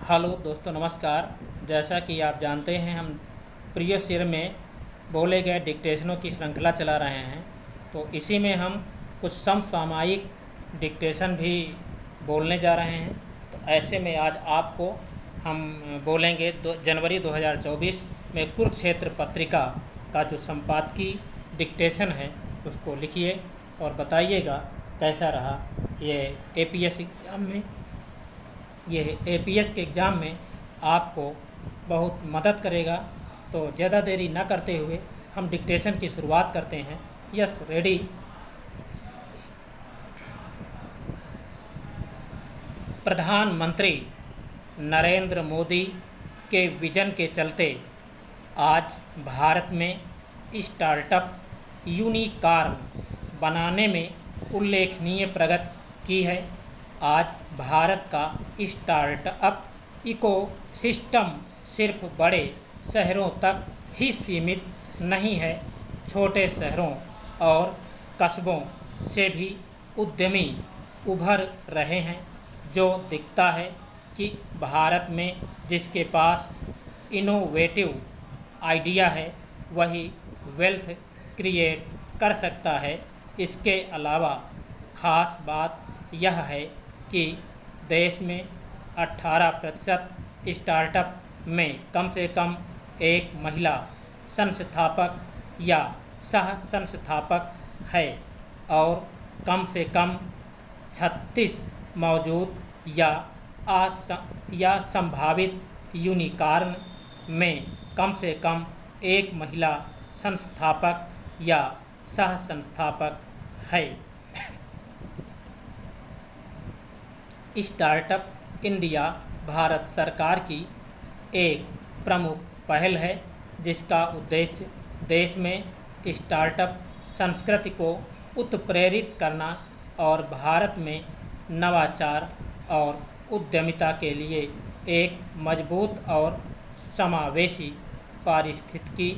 Hello दोस्तों, नमस्कार। जैसा कि आप जानते हैं, हम प्रीवियस ईयर में बोले गए डिक्टेशनों की श्रृंखला चला रहे हैं। तो इसी में हम कुछ समसामयिक डिक्टेशन भी बोलने जा रहे हैं। तो ऐसे में आज आपको हम बोलेंगे जनवरी 2024 में कुरुक्षेत्र पत्रिका का जो संपादकीय डिक्टेशन है उसको लिखिए और बताइएगा कैसा रहा ये एपीएस एग्ज़ाम में। ये एपीएस के एग्ज़ाम में आपको बहुत मदद करेगा। तो ज़्यादा देरी न करते हुए हम डिक्टेशन की शुरुआत करते हैं। Yes, ready. प्रधानमंत्री नरेंद्र मोदी के विजन के चलते आज भारत में स्टार्टअप यूनिकॉर्न बनाने में उल्लेखनीय प्रगति की है। आज भारत का स्टार्टअप इकोसिस्टम सिर्फ बड़े शहरों तक ही सीमित नहीं है। छोटे शहरों और कस्बों से भी उद्यमी उभर रहे हैं। जो दिखता है कि भारत में जिसके पास इनोवेटिव आइडिया है वही वेल्थ क्रिएट कर सकता है। इसके अलावा ख़ास बात यह है कि देश में 18% स्टार्टअप में कम से कम एक महिला संस्थापक या सह संस्थापक है और कम से कम 36 मौजूद या संभावित यूनिकॉर्न में कम से कम एक महिला संस्थापक या सह संस्थापक है। स्टार्टअप इंडिया भारत सरकार की एक प्रमुख पहल है जिसका उद्देश्य देश में स्टार्टअप संस्कृति को उत्प्रेरित करना और भारत में नवाचार और उद्यमिता के लिए एक मजबूत और समावेशी पारिस्थितिकी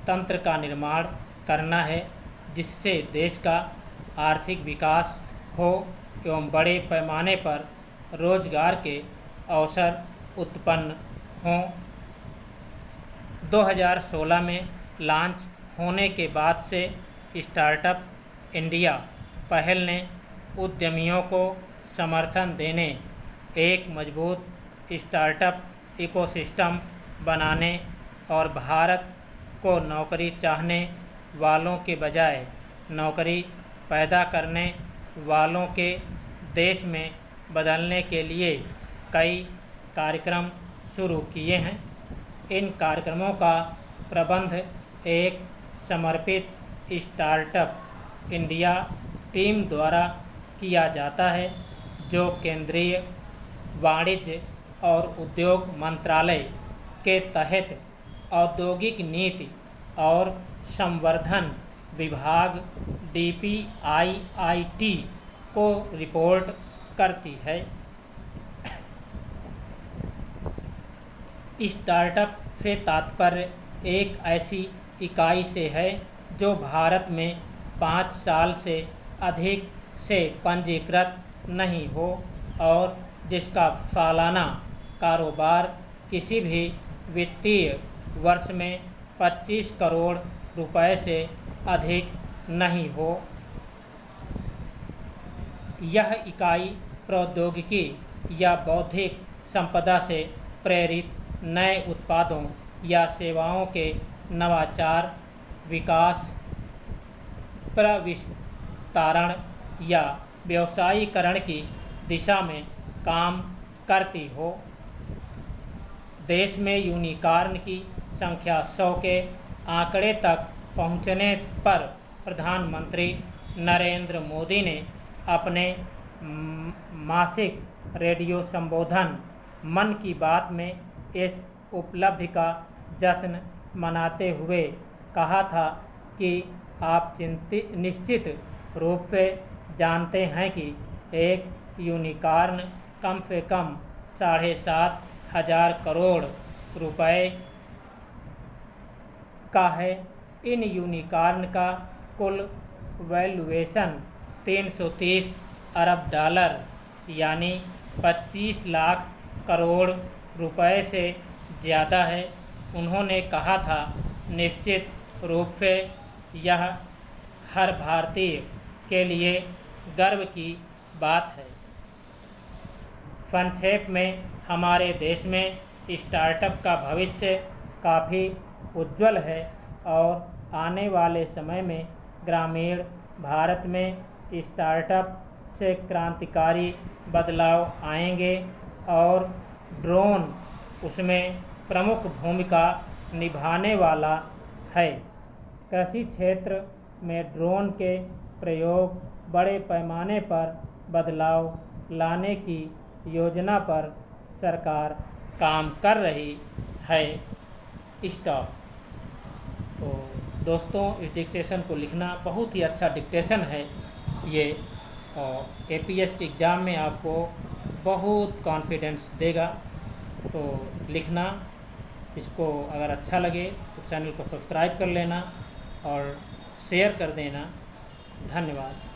तंत्र का निर्माण करना है जिससे देश का आर्थिक विकास हो एवं बड़े पैमाने पर रोजगार के अवसर उत्पन्न हों। 2016 में लॉन्च होने के बाद से स्टार्टअप इंडिया पहल ने उद्यमियों को समर्थन देने, एक मजबूत स्टार्टअप इकोसिस्टम बनाने और भारत को नौकरी चाहने वालों के बजाय नौकरी पैदा करने वालों के देश में बदलने के लिए कई कार्यक्रम शुरू किए हैं। इन कार्यक्रमों का प्रबंध एक समर्पित स्टार्टअप इंडिया टीम द्वारा किया जाता है जो केंद्रीय वाणिज्य और उद्योग मंत्रालय के तहत औद्योगिक नीति और संवर्धन विभाग DPIIT को रिपोर्ट करती है। स्टार्टअप से तात्पर्य एक ऐसी इकाई से है जो भारत में 5 साल से अधिक से पंजीकृत नहीं हो और जिसका सालाना कारोबार किसी भी वित्तीय वर्ष में 25 करोड़ रुपए से अधिक नहीं हो। यह इकाई प्रौद्योगिकी या बौद्धिक संपदा से प्रेरित नए उत्पादों या सेवाओं के नवाचार, विकास, प्रविस्तारण या व्यवसायीकरण की दिशा में काम करती हो। देश में यूनिकॉर्न की संख्या 100 के आंकड़े तक पहुंचने पर प्रधानमंत्री नरेंद्र मोदी ने अपने मासिक रेडियो संबोधन मन की बात में इस उपलब्धि का जश्न मनाते हुए कहा था कि आप निश्चित रूप से जानते हैं कि एक यूनिकॉर्न कम से कम 7,500 करोड़ रुपए का है। इन यूनिकॉर्न का कुल वैल्यूएशन 330 अरब डॉलर यानी 25 लाख करोड़ रुपए से ज़्यादा है। उन्होंने कहा था, निश्चित रूप से यह हर भारतीय के लिए गर्व की बात है। संक्षेप में, हमारे देश में स्टार्टअप का भविष्य काफ़ी उज्जवल है और आने वाले समय में ग्रामीण भारत में स्टार्टअप से क्रांतिकारी बदलाव आएंगे और ड्रोन उसमें प्रमुख भूमिका निभाने वाला है। कृषि क्षेत्र में ड्रोन के प्रयोग बड़े पैमाने पर बदलाव लाने की योजना पर सरकार काम कर रही है। स्टॉप। तो दोस्तों, इस डिक्टेशन को लिखना बहुत ही अच्छा डिक्टेशन है ये, और APS के एग्ज़ाम में आपको बहुत कॉन्फिडेंस देगा। तो लिखना, इसको अगर अच्छा लगे तो चैनल को सब्सक्राइब कर लेना और शेयर कर देना। धन्यवाद।